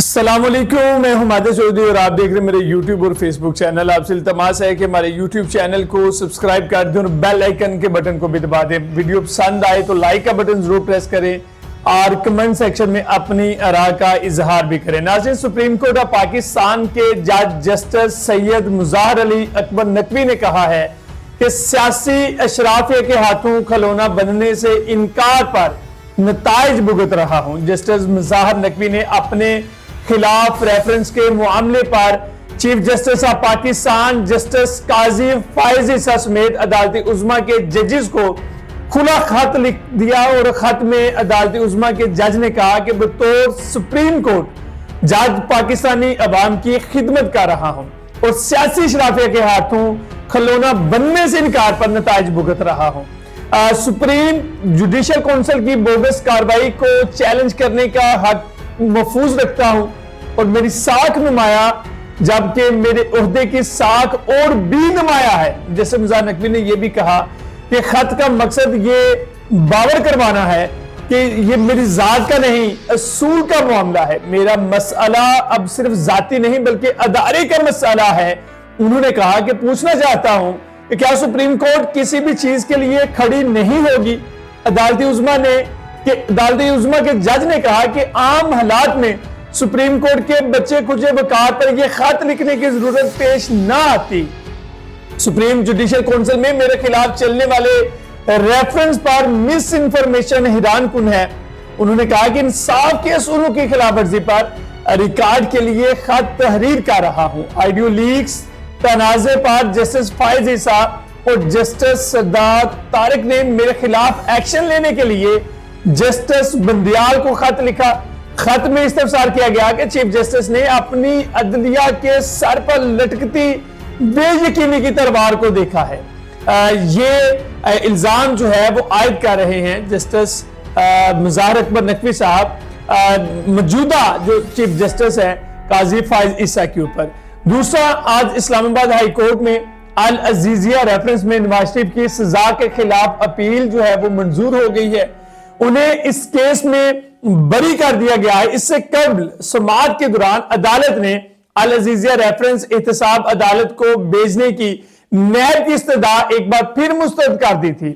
السلام علیکم، میں ہوں مادہ چودھری اور آپ دیکھ رہے ہیں میرے یوٹیوب اور فیس بک چینل۔ آپ سے التماس ہے کہ ہمارے یوٹیوب چینل کو سبسکرائب کر دیں اور بیل آئیکن کے بٹن کو بھی دبا دیں۔ ویڈیو پسند آئے تو لائک کا بٹن ضرور پریس کریں اور کمنٹ سیکشن میں اپنی آراء کا اظہار بھی کریں۔ ناظرین، سپریم کورٹ آف پاکستان کے جج جسٹس سید مظاہر علی اکبر نقوی نے کہا ہے کہ سیاسی اشرافیہ کے ہاتھوں کھلونا بننے سے انکار پر نتائج بھگت رہا ہوں۔ جسٹس مظاہر نقوی نے اپنے خلاف ریفرنس کے معاملے پر chief justice of Pakistan justice Qazi Faez عیسیٰ سمیت عدالت عظمیٰ کے ججز کو کھلا خط لکھ دیا، اور خط میں عدالت عظمیٰ کے جج نے کہا کہ بطور سپریم کورٹ جج پاکستانی عوام کی خدمت کر رہا ہوں اور سیاسی اشرافیہ کے ہاتھوں کھلونا بننے سے انکار پر نتائج بھگت رہا ہوں۔ سپریم جوڈیشل کونسل کی بوگس کارروائی کو چیلنج کرنے کا حق محفوظ رکھتا ہوں اور میری ساکھ نمایاں جبکہ میرے عہدے کی ساکھ اور بھی نمایاں ہے۔ جیسے مظاہر نقوی نے یہ بھی کہا کہ خط کا مقصد یہ باور کروانا ہے کہ یہ میری ذات کا نہیں، اصول کا معاملہ ہے۔ میرا مسئلہ اب صرف ذاتی نہیں بلکہ ادارے کا مسئلہ ہے۔ انہوں نے کہا کہ پوچھنا چاہتا ہوں کہ کیا سپریم کورٹ کسی بھی چیز کے لیے کھڑی نہیں ہوگی؟ عدالت عظمیٰ کے جج نے کہا کہ عام حالات میں سپریم کورٹ کے بچے کچے وقار پر یہ خط لکھنے کی ضرورت پیش نہ آتی۔ سپریم جوڈیشل کونسل میں میرے خلاف چلنے والے ریفرنس پر مس انفارمیشن حیران کن ہے۔ انہوں نے کہا کہ انصاف کے اصولوں کی خلاف ورزی پر ریکارڈ کے لیے خط تحریر کر رہا ہوں۔ آئیڈیو لیکس تنازع پر جسٹس فائز عیسیٰ اور جسٹس سردار طارق نے میرے خلاف ایکشن لینے کے لیے جسٹس بندیال کو خط لکھا۔ خط میں استفسار کیا گیا کہ چیف جسٹس نے اپنی عدلیہ کے سر پر لٹکتی بے یقینی کی تلوار کو دیکھا ہے۔ یہ الزام جو ہے وہ عائد کر رہے ہیں جسٹس مظاہر اکبر نقوی صاحب موجودہ جو چیف جسٹس ہیں قاضی فائز عیسیٰ کے اوپر۔ دوسرا، آج اسلام آباد ہائی کورٹ میں العزیزیہ ریفرنس میں نواز شریف کی سزا کے خلاف اپیل جو ہے وہ منظور ہو گئی ہے۔ انہیں اس کیس میں بری کر دیا گیا ہے۔ اس سے قبل سماعت کے دوران عدالت نے العزیزیہ ریفرنس احتساب عدالت کو بھیجنے کی نیب کی استدعا ایک بار پھر مسترد کر دی تھی۔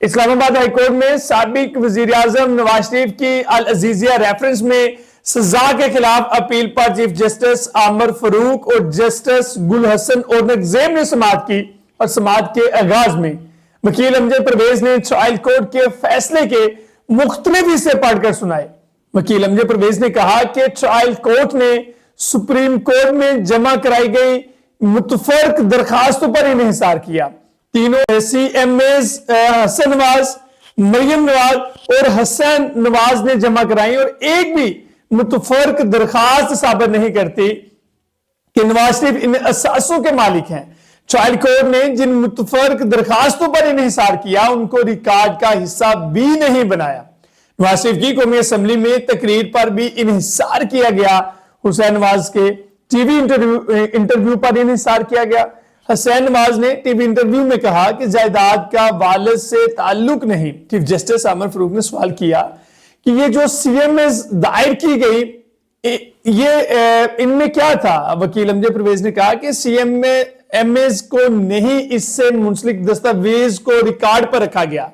اسلام آباد ہائی کورٹ میں سابق وزیر اعظم نواز شریف کی العزیزیہ ریفرنس میں سزا کے خلاف اپیل پر چیف جسٹس عامر فاروق اور جسٹس گل حسن اورنگزیب نے سماعت کی، اور سماعت کے آغاز میں وکیل امجد پرویز نے ٹرائل کورٹ کے فیصلے کے مختلف حصے پڑھ کر سنائے۔ وکیل امجد پرویز نے کہا کہ ٹرائل کورٹ نے سپریم کورٹ میں جمع کرائی گئی متفرق درخواستوں پر انحصار کیا۔ تینوں C M Es Hasan Nawaz, Maryam Nawaz اور حسین نواز نے جمع کرائی، اور ایک بھی متفرق درخواست ثابت نہیں کرتی کہ نواز شریف ان اثاثوں کے مالک ہیں۔ ٹرائل کورٹ نے جن متفرق درخواستوں پر انحصار کیا ان کو ریکارڈ کا حصہ بھی نہیں بنایا۔ نواز شریف کی قومی اسمبلی میں تقریر پر بھی انحصار کیا گیا۔ حسین نواز کے ٹی وی انٹرویو پر انحصار کیا گیا۔ حسین نواز نے ٹی وی انٹرویو میں کہا کہ جائیداد کا والد سے تعلق نہیں۔ چیف جسٹس عامر فاروق نے سوال کیا کہ یہ جو سی ایم ایز دائر کی گئی یہ ان میں کیا تھا؟ وکیل امجد پرویز نے کہا کہ سی ایم ایز کو نہیں، اس سے منسلک دستاویز کو ریکارڈ پر رکھا گیا۔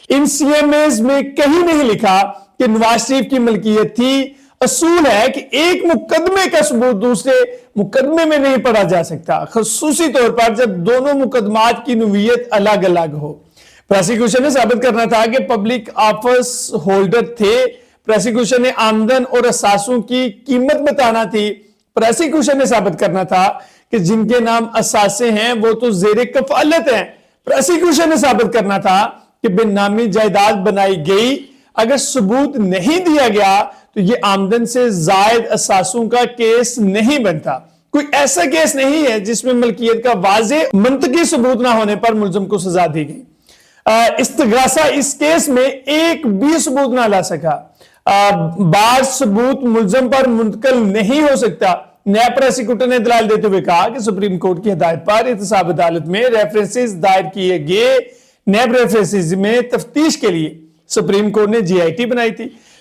ان سی ایم ایز میں کہیں نہیں لکھا کہ نواز شریف کی ملکیت تھی۔ اصول ہے کہ ایک مقدمے کا ثبوت دوسرے مقدمے میں نہیں پڑھا جا سکتا، خصوصی طور پر جب دونوں مقدمات کی نوعیت الگ الگ ہو۔ پروسیکیوشن نے ثابت کرنا تھا کہ پبلک آفس ہولڈر تھے۔ پروسیکیوشن نے آمدن اور اثاثوں کی قیمت بتانا تھی۔ پروسیکیوشن نے ثابت کرنا تھا کہ جن کے نام اثاثے ہیں وہ تو زیر کفالت ہیں۔ پروسیکیوشن نے ثابت کرنا تھا کہ بے نامی جائیداد بنائی گئی۔ اگر ثبوت نہیں دیا گیا تو یہ آمدن سے زائد اثاثوں کا کیس نہیں بنتا۔ کوئی ایسا کیس نہیں ہے جس میں ملکیت کا واضح منطقی ثبوت نہ ہونے پر ملزم کو سزا دی گئی۔ استغاثہ اس کیس میں ایک بھی ثبوت نہ لا سکا۔ بعض ثبوت ملزم پر منتقل نہیں ہو سکتا۔ نیب پروسیکیوٹر نے دلائل دیتے ہوئے کہا کہ سپریم کورٹ کی ہدایت پر احتساب عدالت میں ریفرنسز دائر کیے گئے۔ نیب ریفرنسز میں تفتیش کے لیے سپریم کورٹ نے جی آئی ٹی بنائی تھی۔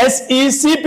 SECP